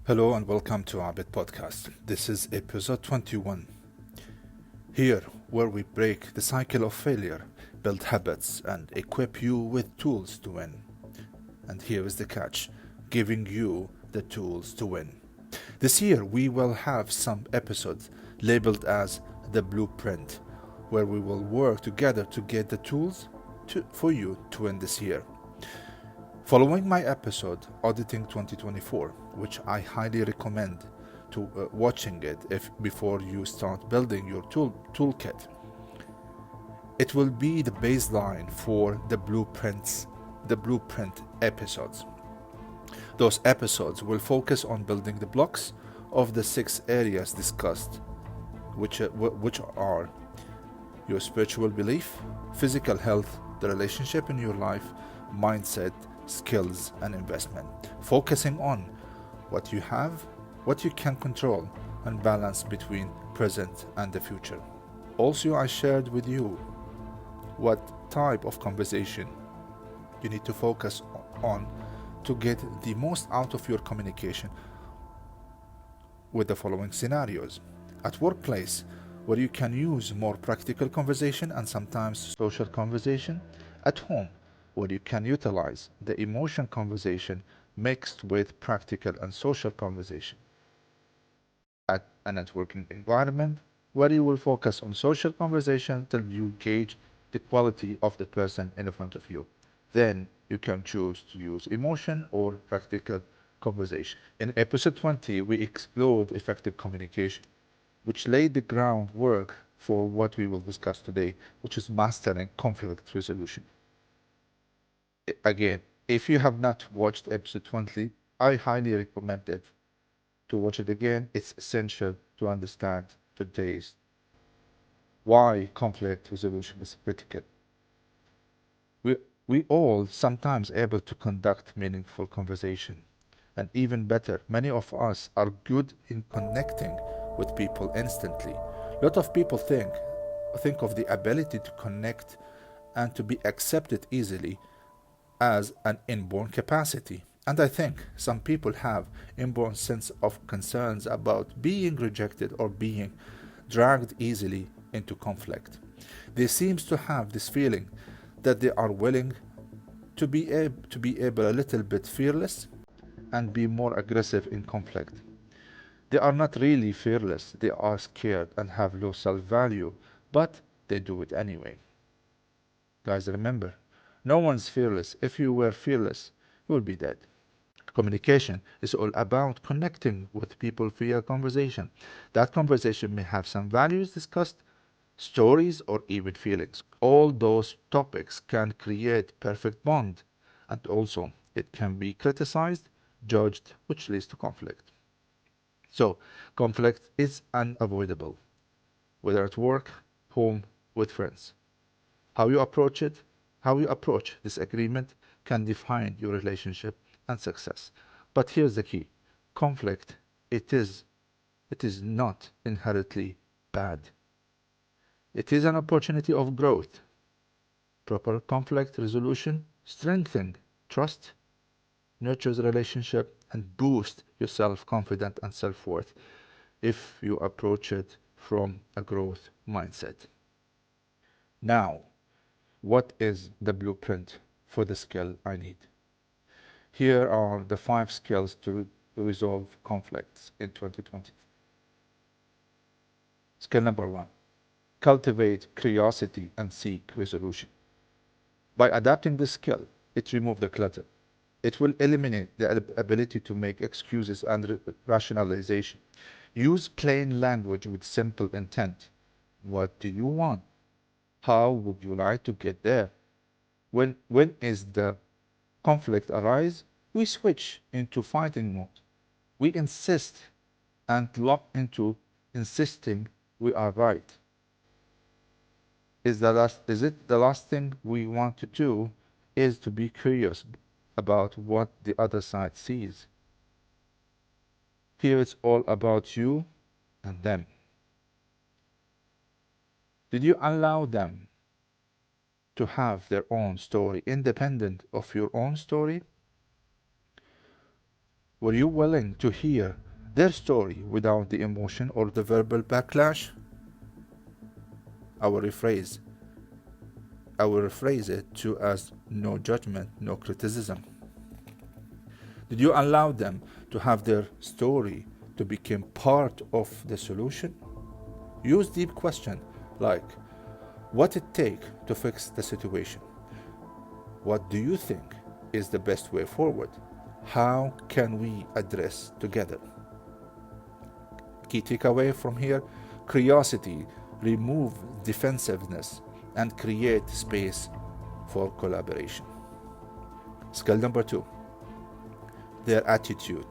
Hello and welcome to Abed podcast. This is episode 21. Here, where we break the cycle of failure, build habits, and equip you with tools to win. And here is the catch, giving you the tools to win. This year, we will have some episodes labeled as the blueprint, where we will work together to get the tools for you to win this year. Following my episode Auditing 2024, which I highly recommend to watching it if before you start building your toolkit, it will be the baseline for the blueprint episodes. Those episodes will focus on building the blocks of the 6 areas discussed, which are your spiritual belief, physical health, the relationship in your life, mindset, skills, and investment, focusing on what you have, what you can control, and balance between present and the future. Also, I shared with you what type of conversation you need to focus on to get the most out of your communication with the following scenarios. At workplace, where you can use more practical conversation and sometimes social conversation. At home, where you can utilize the emotion conversation mixed with practical and social conversation. At a networking environment, where you will focus on social conversation till you gauge the quality of the person in front of you. Then you can choose to use emotion or practical conversation. In episode 20, we explored effective communication, which laid the groundwork for what we will discuss today, which is mastering conflict resolution. Again, if you have not watched episode 20, I highly recommend it to watch it again. It's essential to understand today's why conflict resolution is critical. We, we all sometimes able to conduct meaningful conversation. And even better, many of us are good in connecting with people instantly. A lot of people think of the ability to connect and to be accepted easily as an inborn capacity. And I think some people have inborn sense of concerns about being rejected or being dragged easily into conflict. They seems to have this feeling that they are willing to be able a little bit fearless and be more aggressive in conflict. They are not really fearless, they are scared and have low self-value, but they do it anyway. Guys, remember, no one's fearless. If you were fearless, you would be dead. Communication is all about connecting with people via conversation. That conversation may have some values discussed, stories, or even feelings. All those topics can create perfect bond, and also it can be criticized, judged, which leads to conflict. So, conflict is unavoidable, whether at work, home, with friends. How you approach it, how you approach disagreement can define your relationship and success. But here's the key. Conflict, it is not inherently bad. It is an opportunity of growth. Proper conflict resolution strengthens trust, nurtures relationship, and boosts your self-confidence and self-worth if you approach it from a growth mindset. Now, what is the blueprint for the skill I need? Here are the 5 skills to resolve conflicts in 2020. Skill number 1. Cultivate curiosity and seek resolution. By adapting this skill, it removes the clutter. It will eliminate the ability to make excuses and rationalization. Use plain language with simple intent. What do you want? How would you like to get there? When is the conflict arise, we switch into fighting mode. We insist and lock into insisting we are right. Is it the last thing we want to do is to be curious about what the other side sees. Here it's all about you and them. Did you allow them to have their own story independent of your own story? Were you willing to hear their story without the emotion or the verbal backlash? I will rephrase. I will rephrase it to as no judgment, no criticism. Did you allow them to have their story to become part of the solution? Use deep questions like, what it take to fix the situation? What do you think is the best way forward? How can we address together? Key takeaway from here, curiosity, remove defensiveness, and create space for collaboration. Skill number 2, their attitude.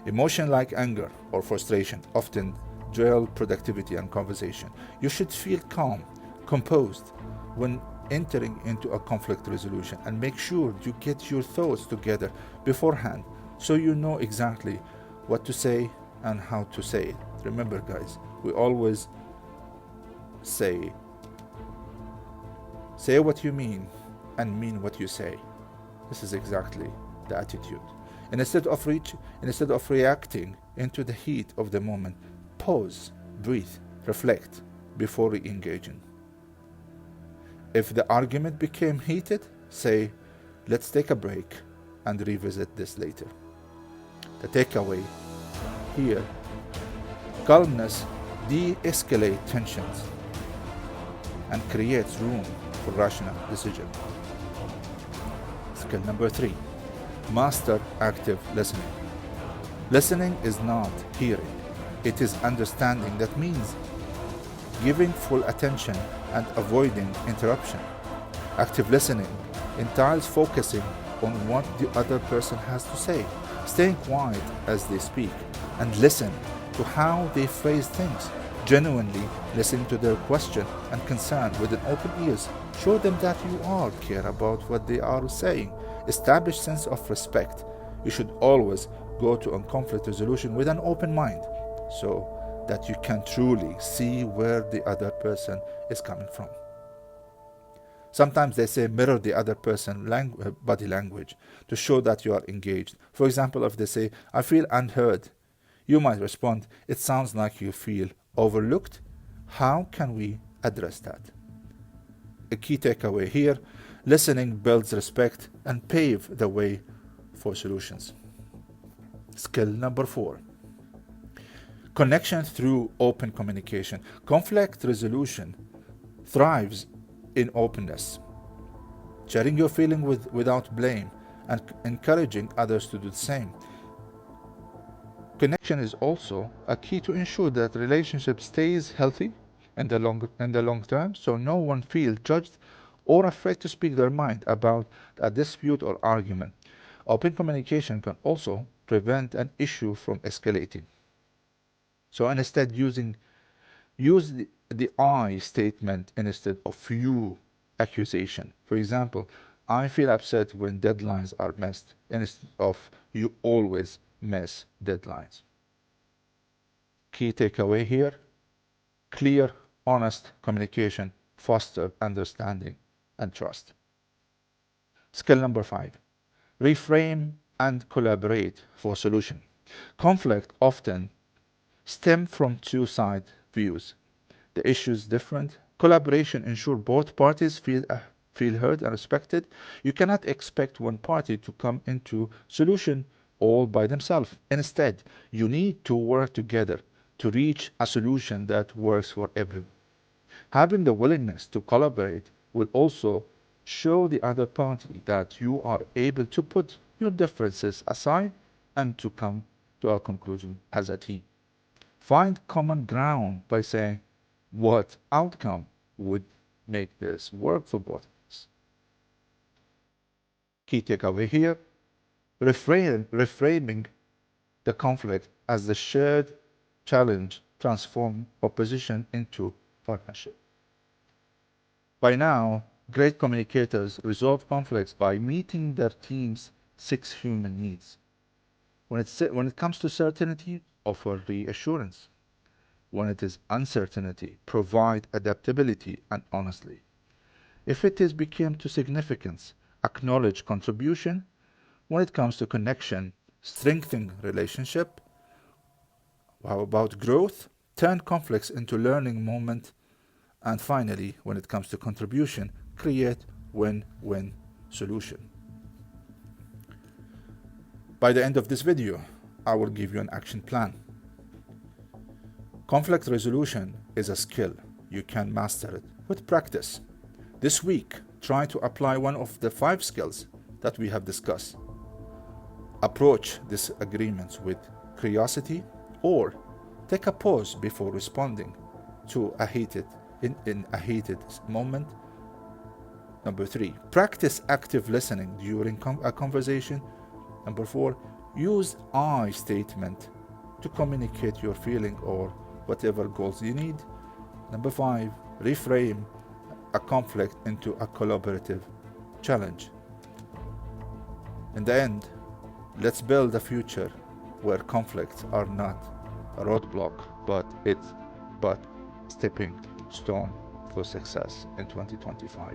Emotion like anger or frustration often derail productivity and conversation. You should feel calm, composed when entering into a conflict resolution, and make sure you get your thoughts together beforehand so you know exactly what to say and how to say it. Remember, guys, we always say what you mean and mean what you say. This is exactly the attitude. And instead of reacting into the heat of the moment, pause, breathe, reflect before re-engaging. If the argument became heated, say, let's take a break and revisit this later. The takeaway here, calmness de-escalates tensions and creates room for rational decision. Skill number 3, master active listening. Listening is not hearing, it is understanding. That means giving full attention and avoiding interruption. Active listening entails focusing on what the other person has to say, staying quiet as they speak, and listen to how they phrase things. Genuinely listen to their question and concern with an open ears. Show them that you are care about what they are saying. Establish sense of respect. You should always go to a conflict resolution with an open mind, so that you can truly see where the other person is coming from. Sometimes they say mirror the other person's body language to show that you are engaged. For example, if they say, I feel unheard, you might respond, it sounds like you feel overlooked. How can we address that? A key takeaway here, listening builds respect and pave the way for solutions. Skill number 4, connection through open communication. Conflict resolution thrives in openness, sharing your feeling without blame and encouraging others to do the same. Connection is also a key to ensure that relationship stays healthy in the long term, so no one feels judged or afraid to speak their mind about a dispute or argument. Open communication can also prevent an issue from escalating. So instead, use the I statement instead of you accusation. For example, I feel upset when deadlines are missed instead of you always miss deadlines. Key takeaway here, clear, honest communication fosters understanding and trust. Skill number 5, reframe and collaborate for solution. Conflict often stem from two-side views. The issue is different. Collaboration ensures both parties feel heard and respected. You cannot expect one party to come into solution all by themselves. Instead, you need to work together to reach a solution that works for everyone. Having the willingness to collaborate will also show the other party that you are able to put your differences aside and to come to a conclusion as a team. Find common ground by saying what outcome would make this work for both of us. Key takeaway here, reframing the conflict as the shared challenge transform opposition into partnership. By now, great communicators resolve conflicts by meeting their team's 6 human needs. When it comes to certainty, offer reassurance. When it is uncertainty, provide adaptability and honesty. If it is become to significance, acknowledge contribution. When it comes to connection, strengthening relationship. How about growth? Turn conflicts into learning moment. And finally, when it comes to contribution, create win-win solution. By the end of this video, I will give you an action plan. Conflict resolution is a skill. You can master it with practice. This week, try to apply one of the 5 skills that we have discussed. Approach disagreements with curiosity, or take a pause before responding to in a heated moment. Number 3, practice active listening during a conversation. Number 4, use I statement to communicate your feeling or whatever goals you need. Number 5, reframe a conflict into a collaborative challenge. In the end, let's build a future where conflicts are not a roadblock, but stepping stone for success in 2025.